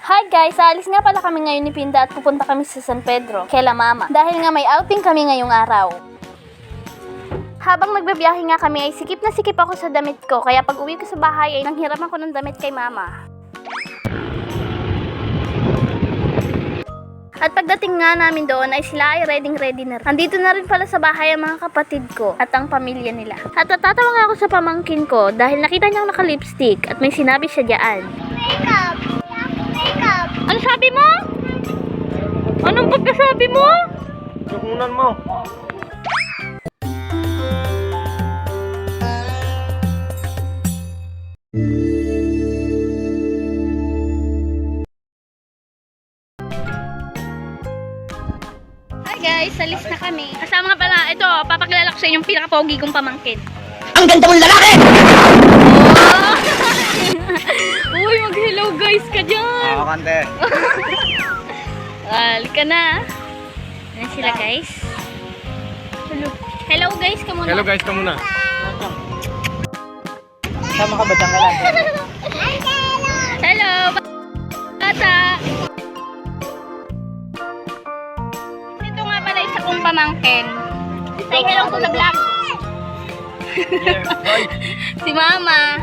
Hi guys! Aalis nga pala kami ngayon ni Pinda at pupunta kami sa San Pedro, kaila mama. Dahil nga may outing kami ngayong araw. Habang nagbabiyahe nga kami ay sikip na sikip ako sa damit ko, kaya pag uwi ko sa bahay ay nanghiram ako ng damit kay mama. At pagdating nga namin doon ay sila ay ready na rin. Andito na rin pala sa bahay ang mga kapatid ko at ang pamilya nila. At natatawa nga ako sa pamangkin ko dahil nakita niyang naka-lipstick at may sinabi siya diyaan. Makeup! Makeup! Ano sabi mo? Anong pagkasabi mo? Tukunan mo. Hi guys, salis na kami. Kasama nga pala, ito, papakilala ko sa inyo yung pinaka-pogi kong pamangkin. Ang ganda mong lalaki! Oh! Uy, mag-hello guys ka dyan! Oo, kante. Halika na. Ayan sila guys. Hello guys ka muna. Hello guys, ka muna. Sama ka ba dyan ka lang? Hello, bata. Ito nga pala isa kong pamangkin. Say hello to the vlog. Si mama.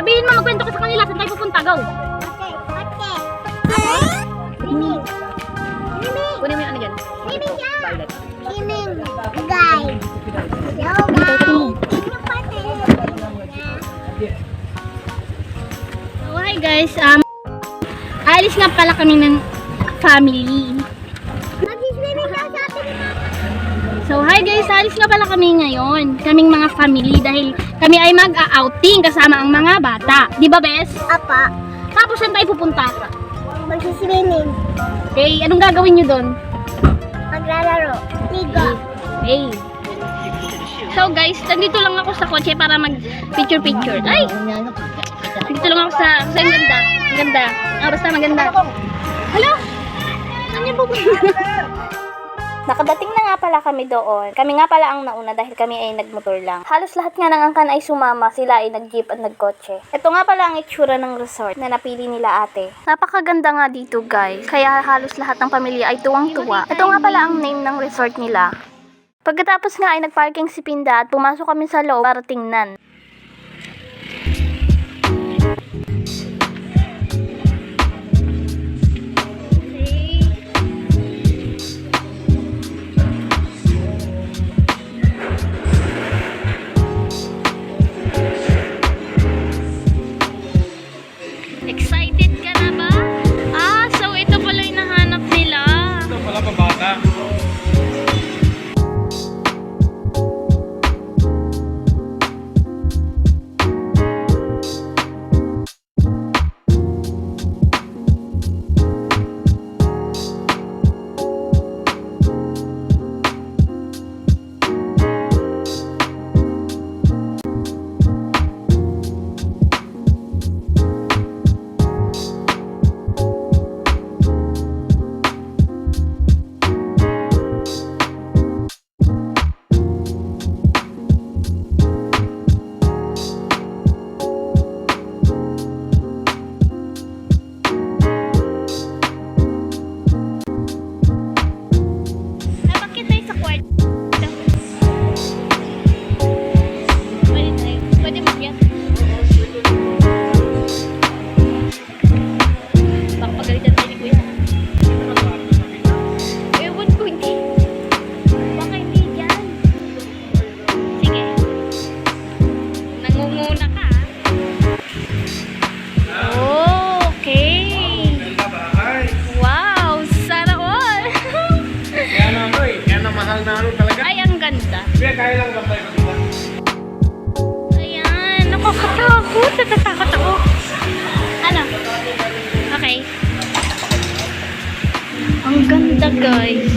Sabihin mo, magkwento ka sa kanila. Saan tayo pupunta? Go. Swimming. Kunin mo yung ano dyan. Swimming siya. Swimming. Guys. Hello guys. So, hi guys. Alis nga pala kami ng family. Mag-swimming daw sabi ni Mama. So, hi guys. Alis nga pala kami ngayon. Kaming mga family dahil kami ay mag-outing kasama ang mga bata. Di ba, Bes? Apa. Tapos saan tayo pupunta? Mag-swimming. Okay, anong gagawin nyo doon? Maglalaro. Ligo. Hey. So guys, nandito lang ako sa kotse para mag picture. Ay! Dito lang ako sa ang ganda. Ang ganda. Basta maganda. Hello? Saan niyo pupunta? Nakadating na nga pala kami doon. Kami nga pala ang nauna dahil kami ay nagmotor lang. Halos lahat nga ng angkan ay sumama. Sila ay nag-jeep at nagkotse. Ito nga pala ang itsura ng resort na napili nila ate. Napakaganda nga dito guys. Kaya halos lahat ng pamilya ay tuwang-tuwa. Ito nga pala ang name ng resort nila. Pagkatapos nga ay nagparking si Pinda at pumasok kami sa loob para tingnan. Excited ka na ba? So ito pala yung nahanap nila. Ito pala pa bata. Napakita tayo sa kwarto. Pwede magyat. Baka pagalitan tayo ni Kuya. Ewan ko, hindi. Baka hindi dyan. Sige. Nangunguna ka. Okay. Wow, sana all. Kaya na ano eh. Kaya na mahal na ano talaga. Ay, ang ganda. Kaya kaya lang gabay ko diba? Ayan, nakakatakot. Natatakot ako. Ano? Okay. Ang ganda, guys.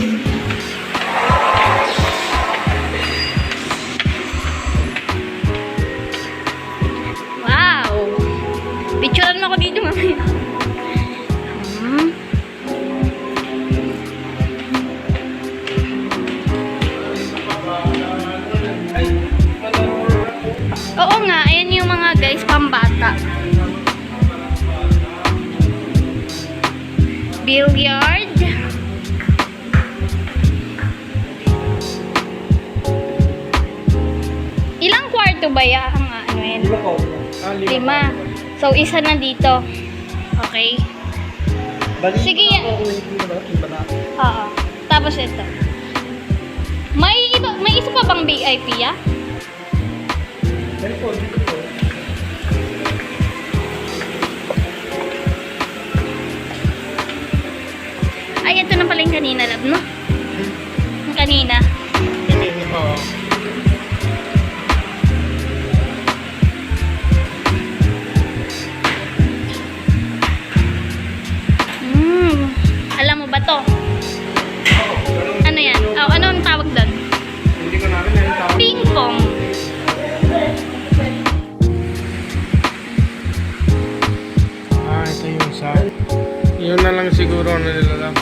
Wow! Picturean mo ako dito, mamaya. guys, pambata. Billiard. Ilang kwarto ba yan? Ang ano yun? Lima. So, isa na dito. Okay. Sige. Oo. Tapos ito. May isa pa bang VIP ya? Ay, ito na pala yung kanina, love, no? Yung kanina. Alam mo ba to? Ano yan? Oh, ano ang tawag doon? Hindi ko namin yung tawag. Ping pong. Ito yung sa... Yun na lang siguro na nilalang.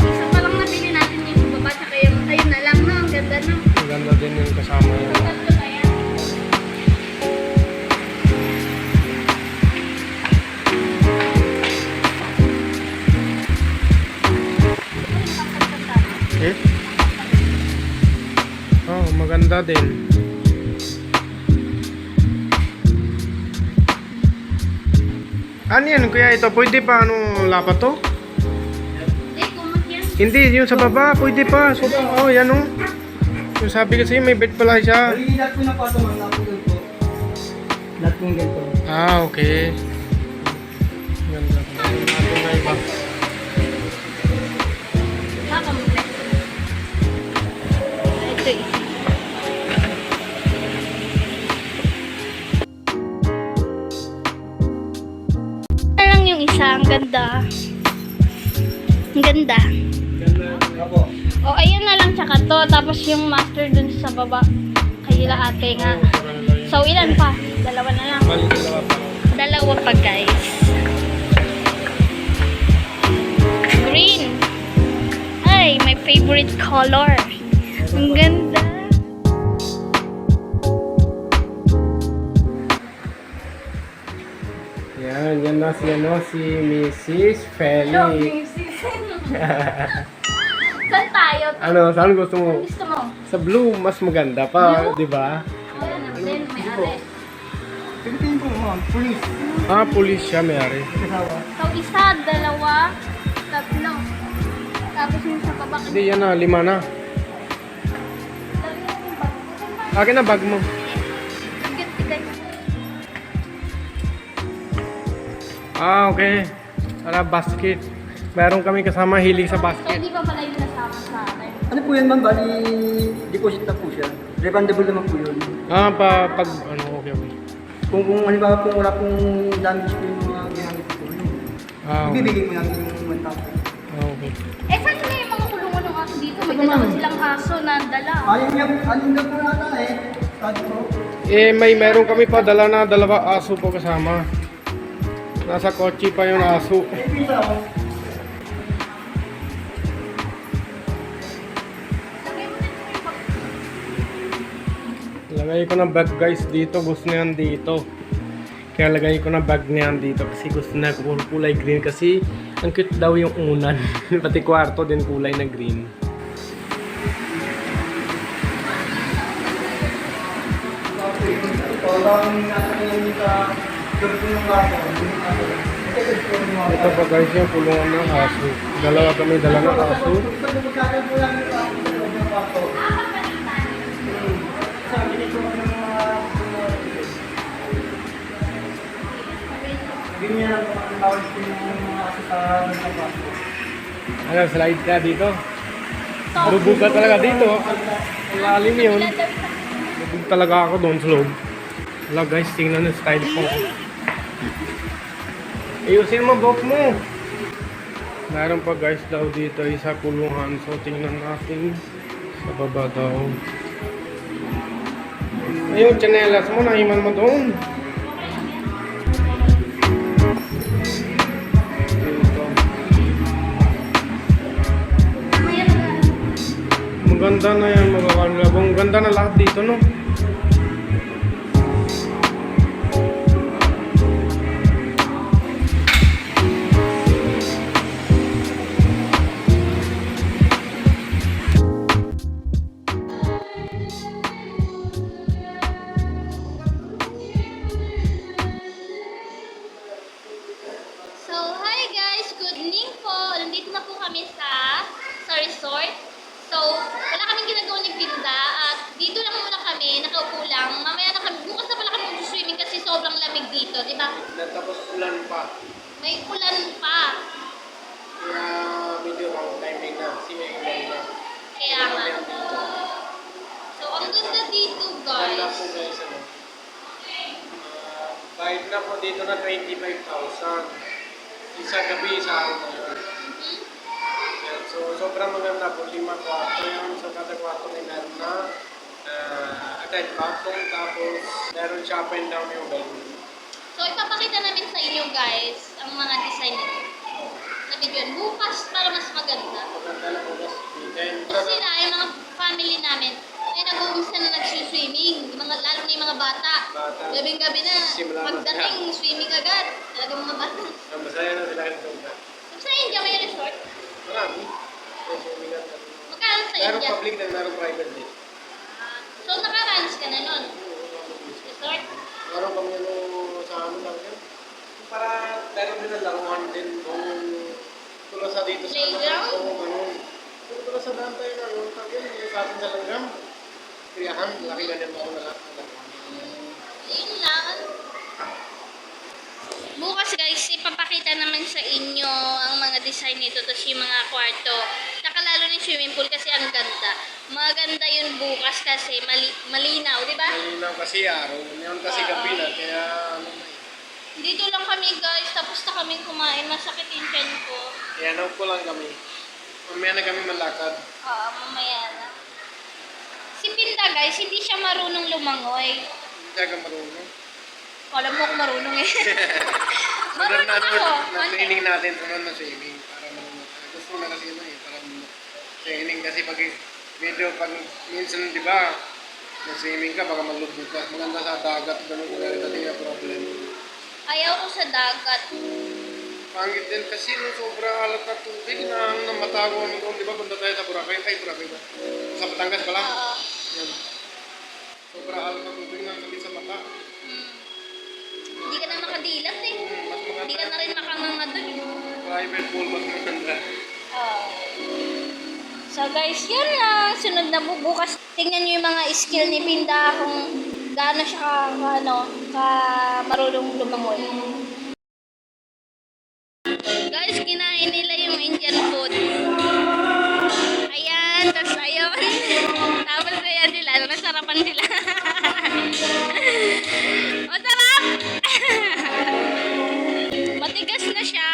Isa pa lang nabili natin yung baba, tsaka yung ayun na lang, no? Ang ganda, no? Maganda din yung kasama yun. Tatlo ba yan? Oh, maganda din. Ano yan? Kuya ito, pwede pa ano lapat to? Kumot yan. Hindi, yung sa baba, pwede pa. So, oh, yan o. Yung sabi kasi may bed pala siya. Lahat ko na pa ito, mga po. Lahat kong ganito. Ah, okay. Ganda. Natin na iba. Ito eh. Ano lang yung isa, ang ganda. Ang ganda. Ako. O, ayun na lang tsaka to. Tapos yung master dun sa baba. Kaila ate nga. So, ilan pa? Dalawa na lang. Bali, dalawa pa. Dalawa pa, guys. Green. Ay, my favorite color. Ang ganda. Yan na si, si Mrs. Felix. Saan tayo? Ano, saan gusto mo? Gusto mo? Sa blue, mas maganda pa, di ba? Ayan, then may are. Tingin ko naman, police. Ah, police siya, may-ari. Kasawa. So, isa, dalawa, tatlo. Tapos yung sa baba. Hindi, yan na, 5 na. Akin na bag mo. Ah, okay. Para basket. Meron kami kasama hilig sa So, basket. di ba pala yung nasama sa akin? Ano po yan, ma'am? Bali, deposit na po siya. Refundable naman po yun. Ah, pag, ano, okay. Kung halimbawa po wala pong damage po yung mga ginamit po. Ah, okay. Ibibigay mo namin yung 1,000. Ah, okay. Eh, saan na yung mga kulungan ng aso dito? May Ito, dalawa ma'am. silang aso na dala. Alin na po nata eh. Sabi po. Meron kami pa dala na 2 aso po kasama. Nasa kotse pa yung aso. Eh, pisa ako. Lagay ko ng bag guys dito. Gusto niyan dito. Kaya lagay ko ng bag niyan dito kasi gusto na kulay green kasi ang cute daw yung unan. Pati kwarto din kulay na green. Parang nasa ngayon sa gawin ko ng baso. Ito pa guys yung kulungan ng aso. Dalawa kami dala ng aso. Ganyan ang pagkakawal ko yung mga sa baso. Ano, slide ka dito. Bubog ka talaga dito. Ang lalim yun. Bubog talaga ako doon sa loob. Wala guys, tingnan yung style ko. Ayusin mo, buhok mo. Meron pa guys daw dito isa kulungan. So tingnan natin sa baba daw. Ayun, chanelas mo, nahiman mo doon. Maganda na yan mga kalabong. Ganda na lahat dito, no? po guys, ano. Bayad na po dito na 25,000. Isa gabi, isa araw na yun. Yan, so sobrang maganda po, 5 kwarto yun. So kada kwarto may meron na attached bathroom, tapos meron siya up and down yung bedroom. So, ipapakita namin sa inyo guys ang mga design nito. Sa video yun. Bukas para mas maganda. Maganda na po guys. Weekend. Kasi na, yung mga family namin, ay nag-uumpisa na nag-swimming. Lalo na yung mga bata. Bata. Gabing-gabi na. Simula na Pagdating, swimming agad. Talagang mga bata. Masaya na sila ito. Sa India, may resort. Marami. Yes, yung mga- Magkano sa Meron India? public na meron private din. So, nakaranas ka na nun. Resort? Meron kami ano sa ano lang yun. Para meron din ang laruan din kung tulad sa dito sa Playground? Oo, ganun. Kung tulad sa dantay na ano, sabi yun, yung sa atin sa langgam. Kriyahan, laki ganyan ako na lahat ng laruan. Yun lang. Bukas guys, ipapakita naman sa inyo ang mga design nito, tapos yung mga kwarto. Saka lalo na yung swimming pool kasi ang ganda. Maganda yun bukas kasi malinaw, di ba? Malinaw kasi araw, ngayon kasi gabi na, kaya ano na eh. Dito lang kami guys, tapos na kami kumain. Masakit yung tiyan ko. Kaya ano ko lang kami. Mamaya na kami malakad. Oo, mamaya na. Si Pinda guys, hindi siya marunong lumangoy. Hindi ka marunong. Alam mo ako marunong eh. Sunod Marunong na ako. na training natin, sunod na swimming. Para marunong. Gusto na kasi yun eh, para training kasi pag medyo pag minsan di ba, nag-swimming ka, baka maglubog ka. Maganda sa dagat, ganun ko na rin yung problem. Ayaw ko sa dagat. Pangit din kasi no, sobrang alat na tubig na namatago kami doon, di ba? Punta tayo sa Boracay. Ay, Boracay ba? Sa Batangas pala. Oo. Yan. Sobrang alat na tubig na sakit sa mata. Hindi ka na makadilat eh. Mas maganda. Hindi ka na rin makanganga dun. Private pool, mas maganda. So guys, yun lang. Sunod na bukas. Tingnan nyo yung mga skill ni Pinda kung gaano siya ka marunong lumangoy. Guys, kinain nila yung Indian food. Ayan, tapos ayun. Tapos ayan sila, nasarapan sila. Masarap! Matigas na siya.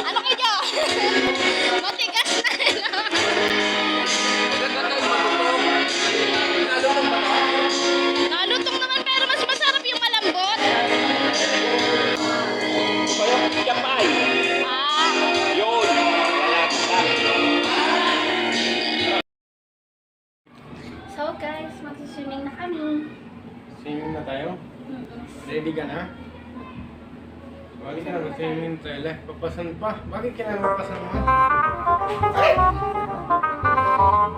Ano kayo? Matigas na. Nalutong naman pero mas masarap yung malambot. Ah. So guys, magsiswimming na kami. Swimming na tayo? Ready ka na? Bakit ka na mag-swimming tayo? Papasan pa? Bakit ka na mapasan mo?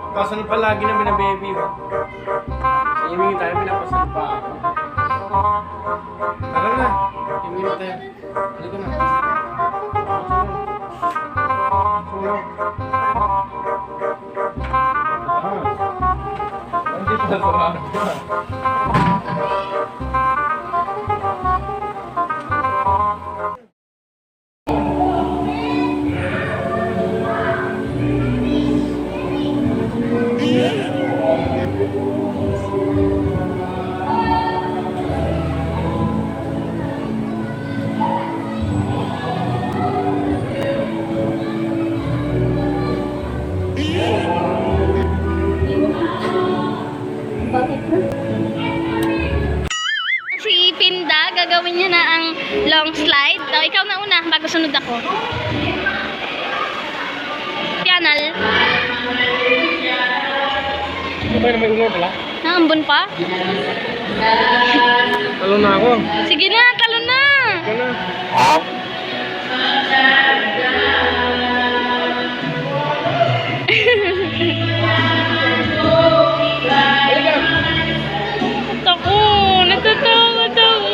Papasan pa lagi na binababy mo. Swimming tayo, pinapasan pa ako. Tara na, swimming na tayo. Halika na. Sulong. Hindi pa sarap. Si Pinda, gagawin niya na ang long slide. So, ikaw na una, bago sunod ako. Pianal. Ano may ulo pala? Naambon pa? Talo na ako. Sige na, talo na. Ito na. Ako, natatakot ako.